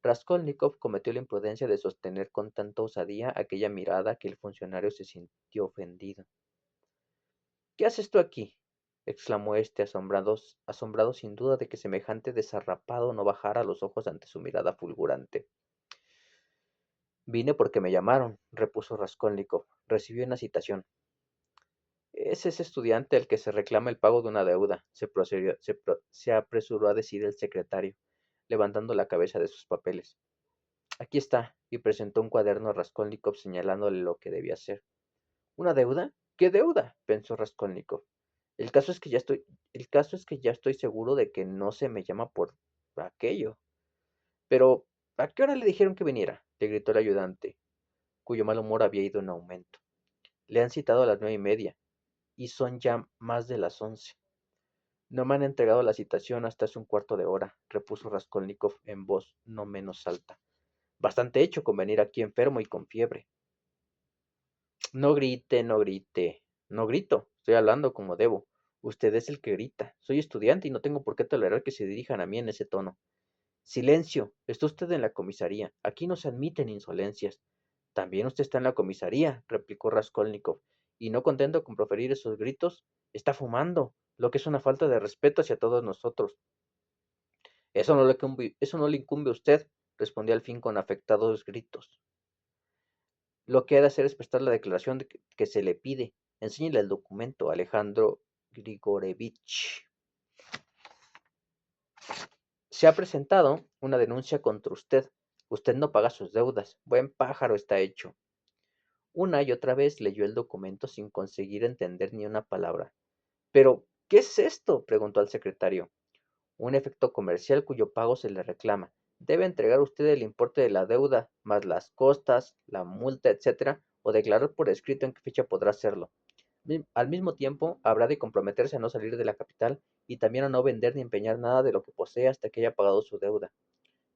Raskolnikov cometió la imprudencia de sostener con tanta osadía aquella mirada que el funcionario se sintió ofendido. ¿Qué haces tú aquí? Exclamó éste, asombrado sin duda de que semejante desarrapado no bajara los ojos ante su mirada fulgurante. Vine porque me llamaron, repuso Raskolnikov. Recibí una citación. Es ese estudiante al que se reclama el pago de una deuda, se apresuró a decir el secretario, levantando la cabeza de sus papeles. Aquí está, y presentó un cuaderno a Raskolnikov señalándole lo que debía hacer. ¿Una deuda? ¿Qué deuda? Pensó Raskolnikov. El caso es que ya estoy, el caso es que ya estoy seguro de que no se me llama por aquello. Pero, ¿a qué hora le dijeron que viniera? Le gritó el ayudante, cuyo mal humor había ido en aumento. Le han citado a las 9:30, y son ya más de las 11. No me han entregado la citación hasta hace un cuarto de hora, repuso Raskolnikov en voz no menos alta. Bastante hecho con venir aquí enfermo y con fiebre. No grite, no grite. No grito, estoy hablando como debo. Usted es el que grita. Soy estudiante y no tengo por qué tolerar que se dirijan a mí en ese tono. Silencio, está usted en la comisaría. Aquí no se admiten insolencias. También usted está en la comisaría, replicó Raskolnikov, y no contento con proferir esos gritos, está fumando, lo que es una falta de respeto hacia todos nosotros. Eso no le incumbe a usted, respondió al fin con afectados gritos. Lo que ha de hacer es prestar la declaración que se le pide. Enséñele el documento, Alejandro Grigorievich. Se ha presentado una denuncia contra usted. Usted no paga sus deudas. Buen pájaro está hecho. Una y otra vez leyó el documento sin conseguir entender ni una palabra. Pero, ¿qué es esto? Preguntó al secretario. Un efecto comercial cuyo pago se le reclama. Debe entregar usted el importe de la deuda, más las costas, la multa, etcétera, o declarar por escrito en qué fecha podrá hacerlo. Al mismo tiempo, habrá de comprometerse a no salir de la capital y también a no vender ni empeñar nada de lo que posee hasta que haya pagado su deuda.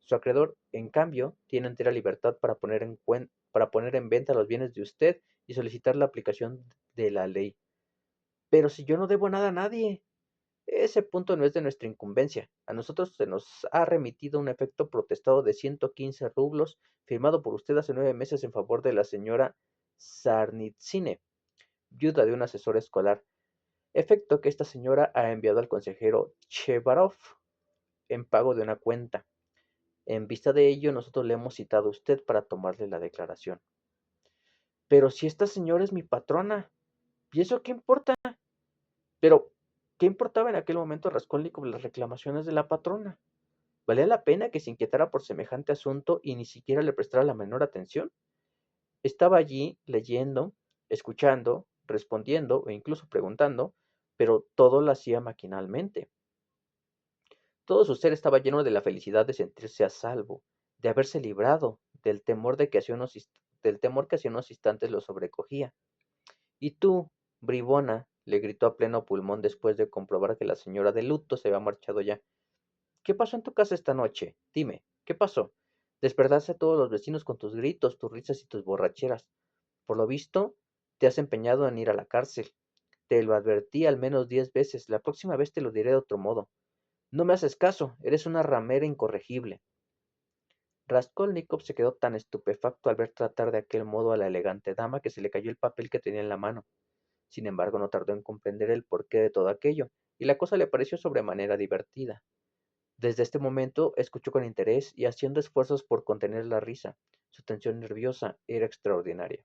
Su acreedor, en cambio, tiene entera libertad para poner en venta los bienes de usted y solicitar la aplicación de la ley. Pero si yo no debo nada a nadie, ese punto no es de nuestra incumbencia. A nosotros se nos ha remitido un efecto protestado de 115 rublos, firmado por usted hace 9 meses en favor de la señora Sarnitsine, viuda de un asesor escolar, efecto que esta señora ha enviado al consejero Chebarov en pago de una cuenta. En vista de ello, nosotros le hemos citado a usted para tomarle la declaración. Pero si esta señora es mi patrona, ¿y eso qué importa? Pero, ¿qué importaba en aquel momento a Raskolnikov las reclamaciones de la patrona? ¿Valía la pena que se inquietara por semejante asunto y ni siquiera le prestara la menor atención? Estaba allí leyendo, escuchando, respondiendo e incluso preguntando, pero todo lo hacía maquinalmente. Todo su ser estaba lleno de la felicidad de sentirse a salvo, de haberse librado del temor que hacía unos instantes lo sobrecogía. Y tú, bribona, le gritó a pleno pulmón después de comprobar que la señora de luto se había marchado ya. ¿Qué pasó en tu casa esta noche? Dime, ¿qué pasó? Despertaste a todos los vecinos con tus gritos, tus risas y tus borracheras. Por lo visto, te has empeñado en ir a la cárcel. Te lo advertí al menos 10 veces. La próxima vez te lo diré de otro modo. No me haces caso, eres una ramera incorregible. Raskolnikov se quedó tan estupefacto al ver tratar de aquel modo a la elegante dama que se le cayó el papel que tenía en la mano. Sin embargo, no tardó en comprender el porqué de todo aquello, y la cosa le pareció sobremanera divertida. Desde este momento escuchó con interés y haciendo esfuerzos por contener la risa. Su tensión nerviosa era extraordinaria.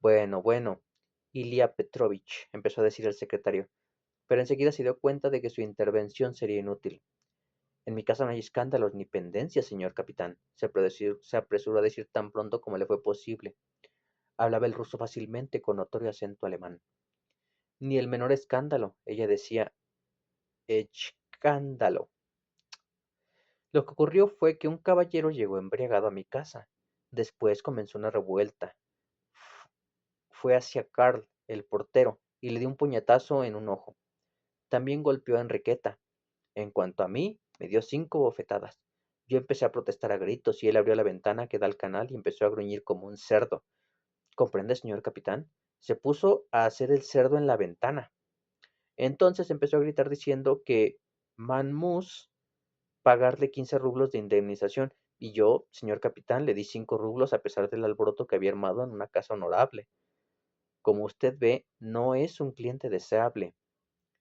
Bueno, bueno, Ilia Petrovich, empezó a decir el secretario, pero enseguida se dio cuenta de que su intervención sería inútil. En mi casa no hay escándalos ni pendencias, señor capitán, se apresuró a decir tan pronto como le fue posible. Hablaba el ruso fácilmente con notorio acento alemán. Ni el menor escándalo, ella decía, escándalo. Lo que ocurrió fue que un caballero llegó embriagado a mi casa. Después comenzó una revuelta. Fue hacia Karl, el portero, y le dio un puñetazo en un ojo. También golpeó a Enriqueta. En cuanto a mí, me dio 5 bofetadas. Yo empecé a protestar a gritos y él abrió la ventana que da al canal y empezó a gruñir como un cerdo. ¿Comprende, señor capitán? Se puso a hacer el cerdo en la ventana. Entonces empezó a gritar diciendo que Manmus pagarle 15 rublos de indemnización, y yo, señor capitán, le di 5 rublos a pesar del alboroto que había armado en una casa honorable. Como usted ve, no es un cliente deseable.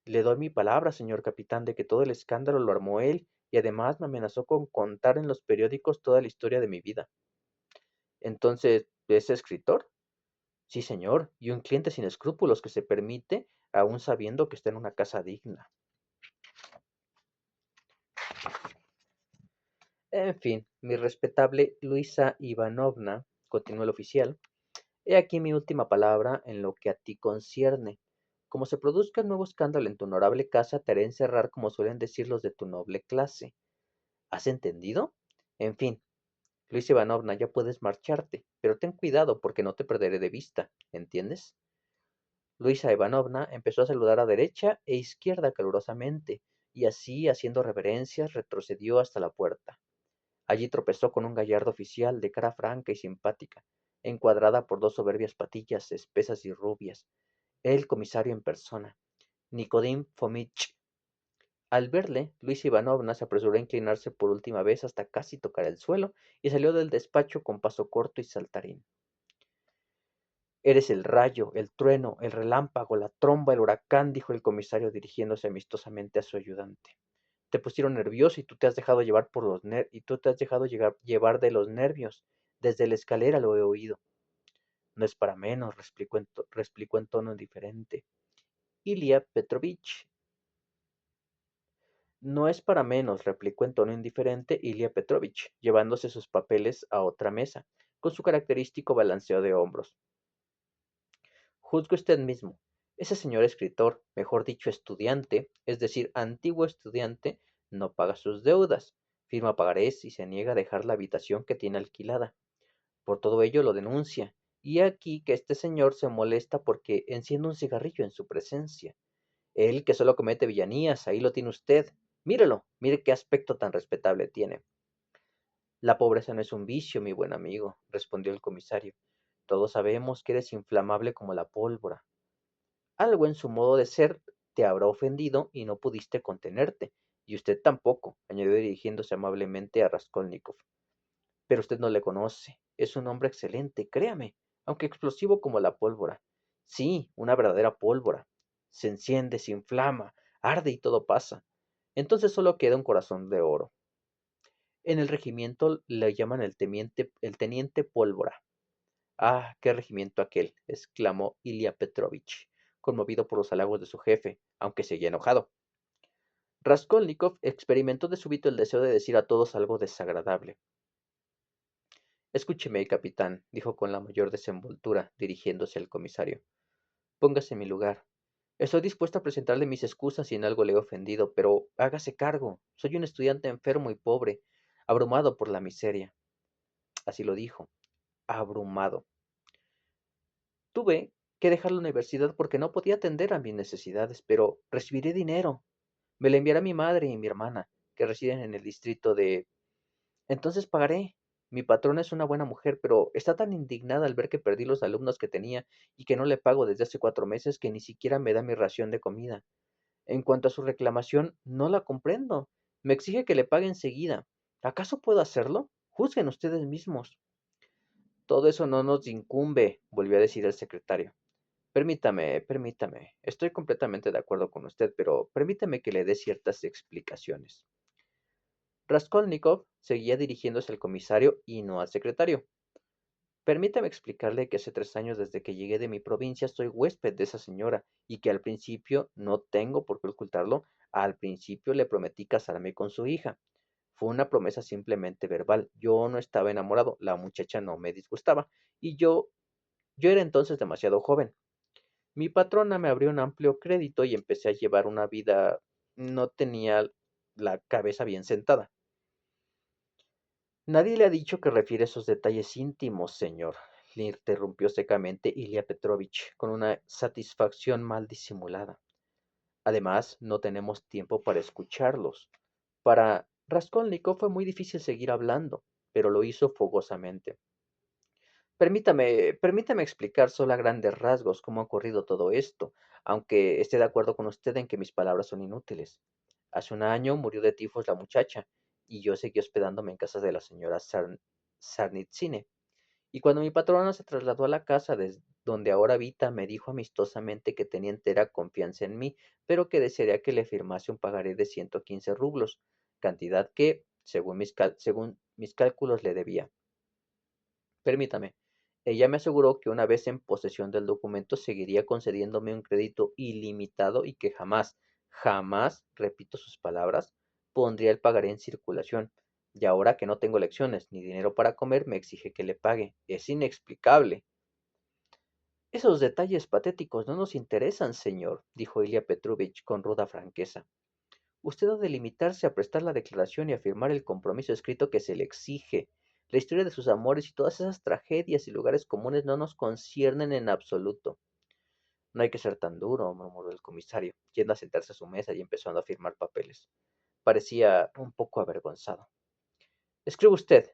Le doy mi palabra, señor capitán, de que todo el escándalo lo armó él, y además me amenazó con contar en los periódicos toda la historia de mi vida. Entonces, ¿es escritor? Sí, señor, y un cliente sin escrúpulos que se permite, aún sabiendo que está en una casa digna. En fin, mi respetable Luisa Ivanovna, continuó el oficial, he aquí mi última palabra en lo que a ti concierne. Como se produzca nuevo escándalo en tu honorable casa, te haré encerrar como suelen decir los de tu noble clase. ¿Has entendido? En fin, Luisa Ivanovna, ya puedes marcharte, pero ten cuidado porque no te perderé de vista, ¿entiendes? Luisa Ivanovna empezó a saludar a derecha e izquierda calurosamente, y así, haciendo reverencias, retrocedió hasta la puerta. Allí tropezó con un gallardo oficial de cara franca y simpática, encuadrada por dos soberbias patillas espesas y rubias, el comisario en persona, Nicodim Fomich. Al verle, Luisa Ivanovna se apresuró a inclinarse por última vez hasta casi tocar el suelo y salió del despacho con paso corto y saltarín. Eres el rayo, el trueno, el relámpago, la tromba, el huracán, dijo el comisario dirigiéndose amistosamente a su ayudante. Te pusieron nervioso y tú te has dejado llevar por los y tú te has dejado llevar de los nervios. Desde la escalera lo he oído. No es para menos, replicó en tono indiferente. Ilia Petrovich. No es para menos, replicó en tono indiferente Ilia Petrovich, llevándose sus papeles a otra mesa, con su característico balanceo de hombros. Juzgue usted mismo. Ese señor escritor, mejor dicho estudiante, es decir, antiguo estudiante, no paga sus deudas, firma pagarés y se niega a dejar la habitación que tiene alquilada. Por todo ello lo denuncia, y aquí que este señor se molesta porque enciende un cigarrillo en su presencia. Él que solo comete villanías, ahí lo tiene usted. Mírelo, mire qué aspecto tan respetable tiene. La pobreza no es un vicio, mi buen amigo, respondió el comisario. Todos sabemos que eres inflamable como la pólvora. Algo en su modo de ser te habrá ofendido y no pudiste contenerte, y usted tampoco, añadió dirigiéndose amablemente a Raskolnikov. Pero usted no le conoce. Es un hombre excelente, créame, aunque explosivo como la pólvora. Sí, una verdadera pólvora. Se enciende, se inflama, arde y todo pasa. Entonces solo queda un corazón de oro. En el regimiento le llaman el teniente pólvora. Ah, qué regimiento aquel, exclamó Ilia Petrovich, conmovido por los halagos de su jefe, aunque seguía enojado. Raskolnikov experimentó de súbito el deseo de decir a todos algo desagradable. Escúcheme, capitán, dijo con la mayor desenvoltura, dirigiéndose al comisario. Póngase en mi lugar. Estoy dispuesto a presentarle mis excusas si en algo le he ofendido, pero hágase cargo. Soy un estudiante enfermo y pobre, abrumado por la miseria. Así lo dijo, abrumado. Tuve que dejar la universidad porque no podía atender a mis necesidades, pero recibiré dinero. Me lo enviará mi madre y mi hermana, que residen en el distrito de... Entonces pagaré. Mi patrona es una buena mujer, pero está tan indignada al ver que perdí los alumnos que tenía y que no le pago desde hace 4 meses que ni siquiera me da mi ración de comida. En cuanto a su reclamación, no la comprendo. Me exige que le pague enseguida. ¿Acaso puedo hacerlo? Juzguen ustedes mismos. Todo eso no nos incumbe, volvió a decir el secretario. Permítame. Estoy completamente de acuerdo con usted, pero permítame que le dé ciertas explicaciones. Raskolnikov seguía dirigiéndose al comisario y no al secretario. Permítame explicarle que hace 3 años desde que llegué de mi provincia soy huésped de esa señora y que al principio, no tengo por qué ocultarlo, al principio le prometí casarme con su hija. Fue una promesa simplemente verbal. Yo no estaba enamorado, la muchacha no me disgustaba y yo era entonces demasiado joven. Mi patrona me abrió un amplio crédito y empecé a llevar una vida. No tenía la cabeza bien sentada. Nadie le ha dicho que refiere esos detalles íntimos, señor, le interrumpió secamente Ilia Petrovich, con una satisfacción mal disimulada. Además, no tenemos tiempo para escucharlos. Para Raskolnikov fue muy difícil seguir hablando, pero lo hizo fogosamente. Permítame explicar solo a grandes rasgos cómo ha ocurrido todo esto, aunque esté de acuerdo con usted en que mis palabras son inútiles. Hace un año murió de tifos la muchacha, y yo seguí hospedándome en casa de la señora Sarnitzine. Y cuando mi patrona se trasladó a la casa desde donde ahora habita, me dijo amistosamente que tenía entera confianza en mí, pero que desearía que le firmase un pagaré de 115 rublos, cantidad que, según mis cálculos, le debía. Permítame. Ella me aseguró que una vez en posesión del documento seguiría concediéndome un crédito ilimitado y que jamás, jamás, repito sus palabras, pondría el pagaré en circulación. Y ahora que no tengo lecciones ni dinero para comer, me exige que le pague. Es inexplicable. Esos detalles patéticos no nos interesan, señor, dijo Ilya Petrovich con ruda franqueza. Usted ha de limitarse a prestar la declaración y a firmar el compromiso escrito que se le exige. La historia de sus amores y todas esas tragedias y lugares comunes no nos conciernen en absoluto. No hay que ser tan duro, murmuró el comisario, yendo a sentarse a su mesa y empezando a firmar papeles. Parecía un poco avergonzado. Escribe usted,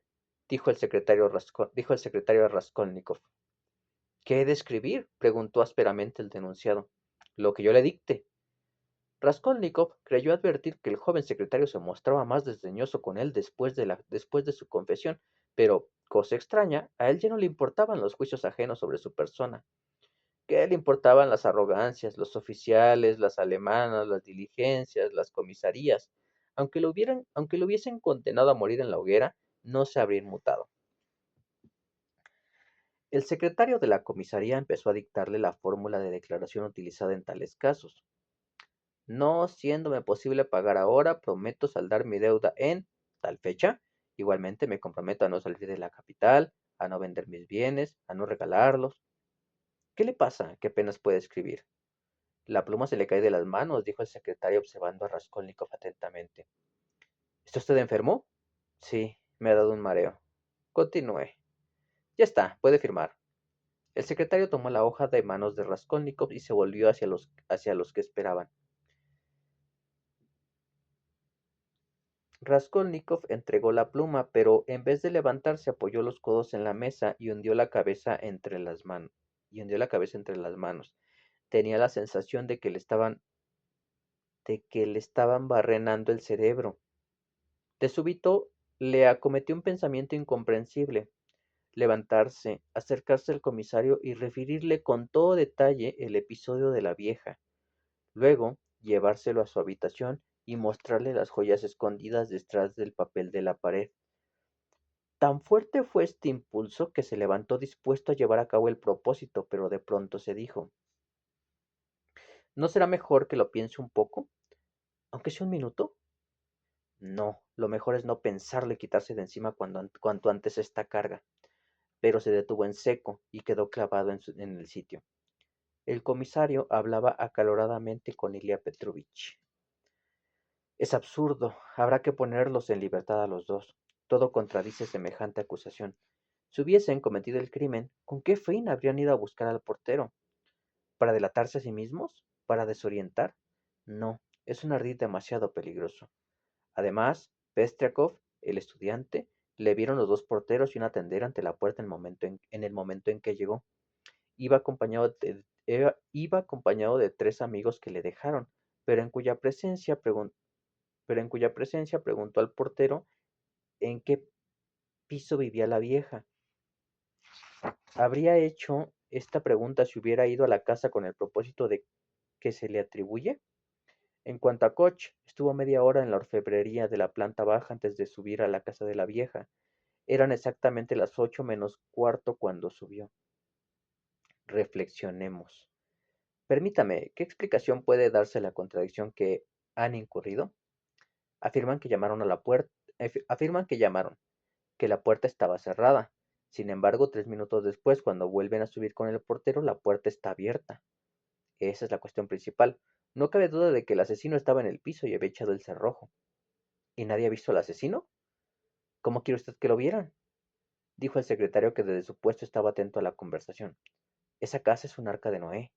dijo el secretario Raskolnikov. ¿Qué he de escribir? Preguntó ásperamente el denunciado. Lo que yo le dicte. Raskolnikov creyó advertir que el joven secretario se mostraba más desdeñoso con él después de su confesión, pero, cosa extraña, a él ya no le importaban los juicios ajenos sobre su persona. ¿Qué le importaban las arrogancias, los oficiales, las alemanas, las diligencias, las comisarías? Aunque lo hubiesen condenado a morir en la hoguera, no se habría inmutado. El secretario de la comisaría empezó a dictarle la fórmula de declaración utilizada en tales casos. No siéndome posible pagar ahora, prometo saldar mi deuda en tal fecha. Igualmente me comprometo a no salir de la capital, a no vender mis bienes, a no regalarlos. ¿Qué le pasa? ¿Qué apenas puede escribir? La pluma se le cae de las manos, dijo el secretario observando a Raskolnikov atentamente. ¿Está usted enfermo? Sí, me ha dado un mareo. Continúe. Ya está, puede firmar. El secretario tomó la hoja de manos de Raskolnikov y se volvió hacia los que esperaban. Raskolnikov entregó la pluma, pero en vez de levantarse apoyó los codos en la mesa y hundió la cabeza entre las manos. Tenía la sensación de que le estaban barrenando el cerebro. De súbito le acometió un pensamiento incomprensible: levantarse, acercarse al comisario y referirle con todo detalle el episodio de la vieja. Luego, llevárselo a su habitación y mostrarle las joyas escondidas detrás del papel de la pared. Tan fuerte fue este impulso que se levantó dispuesto a llevar a cabo el propósito, pero de pronto se dijo: ¿No será mejor que lo piense un poco? ¿Aunque sea un minuto? No, lo mejor es no pensarlo y quitarse de encima cuanto antes esta carga. Pero se detuvo en seco y quedó clavado en el sitio. El comisario hablaba acaloradamente con Ilya Petrovich. Es absurdo, habrá que ponerlos en libertad a los dos. Todo contradice semejante acusación. Si hubiesen cometido el crimen, ¿con qué fin habrían ido a buscar al portero? ¿Para delatarse a sí mismos? ¿Para desorientar? No, es un ardid demasiado peligroso. Además, Pestriakov, el estudiante, le vieron los dos porteros y una tendera ante la puerta en el momento en que llegó. Iba acompañado de 3 amigos que le dejaron, pero en cuya presencia preguntó al portero en qué piso vivía la vieja. Habría hecho esta pregunta si hubiera ido a la casa con el propósito de que se le atribuye. En cuanto a Koch, estuvo media hora en la orfebrería de la planta baja antes de subir a la casa de la vieja. Eran exactamente las 8 menos cuarto cuando subió. Reflexionemos. Permítame, ¿qué explicación puede darse a la contradicción que han incurrido? Afirman que llamaron a la puerta, afirman que la puerta estaba cerrada. Sin embargo, 3 minutos después, cuando vuelven a subir con el portero, la puerta está abierta. Esa es la cuestión principal. No cabe duda de que el asesino estaba en el piso y había echado el cerrojo. ¿Y nadie ha visto al asesino? ¿Cómo quiere usted que lo vieran? Dijo el secretario, que desde su puesto estaba atento a la conversación. Esa casa es un arca de Noé.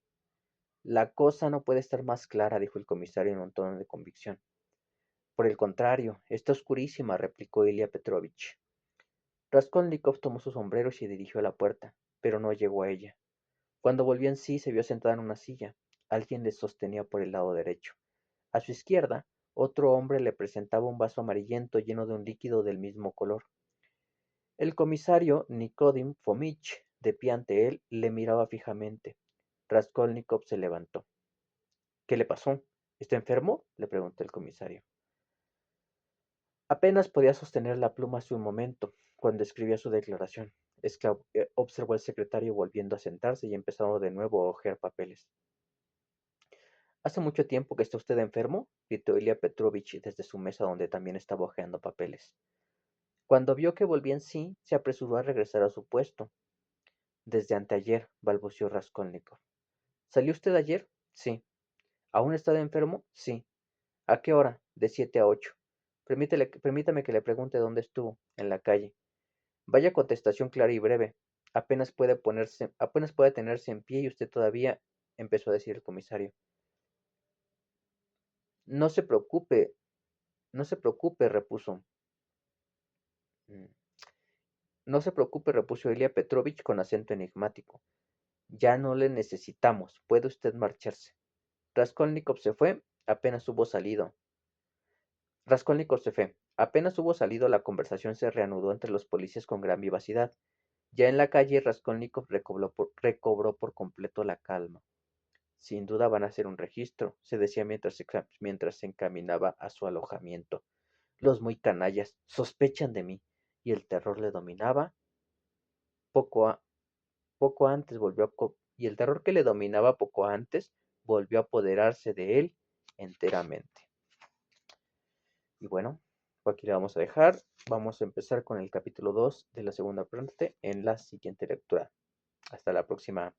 La cosa no puede estar más clara, dijo el comisario en un tono de convicción. Por el contrario, está oscurísima, replicó Ilya Petrovich. Raskolnikov tomó su sombrero y se dirigió a la puerta, pero no llegó a ella. Cuando volvió en sí, se vio sentada en una silla. Alguien le sostenía por el lado derecho. A su izquierda, otro hombre le presentaba un vaso amarillento lleno de un líquido del mismo color. El comisario Nikodim Fomich, de pie ante él, le miraba fijamente. Raskolnikov se levantó. ¿Qué le pasó? ¿Está enfermo?, le preguntó el comisario. Apenas podía sostener la pluma hace un momento, cuando escribía su declaración, observó el secretario volviendo a sentarse y empezando de nuevo a hojear papeles. ¿Hace mucho tiempo que está usted enfermo?, gritó Ilya Petrovich desde su mesa donde también estaba hojeando papeles. Cuando vio que volvía en sí, se apresuró a regresar a su puesto. Desde anteayer, balbuceó Raskolnikov. ¿Salió usted ayer? Sí. ¿Aún está enfermo? Sí. ¿A qué hora? De 7 a 8. Permítame que le pregunte dónde estuvo. En la calle. Vaya contestación clara y breve. Apenas puede tenerse en pie y usted todavía, empezó a decir el comisario. No se preocupe, no se preocupe, repuso. Mm, No se preocupe, repuso Ilya Petrovich con acento enigmático. Ya no le necesitamos. Puede usted marcharse. Raskolnikov se fue. Apenas hubo salido. Raskolnikov se fue. Apenas hubo salido, la conversación se reanudó entre los policías con gran vivacidad. Ya en la calle, Raskolnikov recobró por completo la calma. Sin duda van a hacer un registro, se decía mientras se encaminaba a su alojamiento. Los muy canallas sospechan de mí, y el terror le dominaba. Poco antes y el terror que le dominaba poco antes volvió a apoderarse de él enteramente. Y bueno, aquí le vamos a dejar. Vamos a empezar con el capítulo 2 de la segunda parte en la siguiente lectura. Hasta la próxima.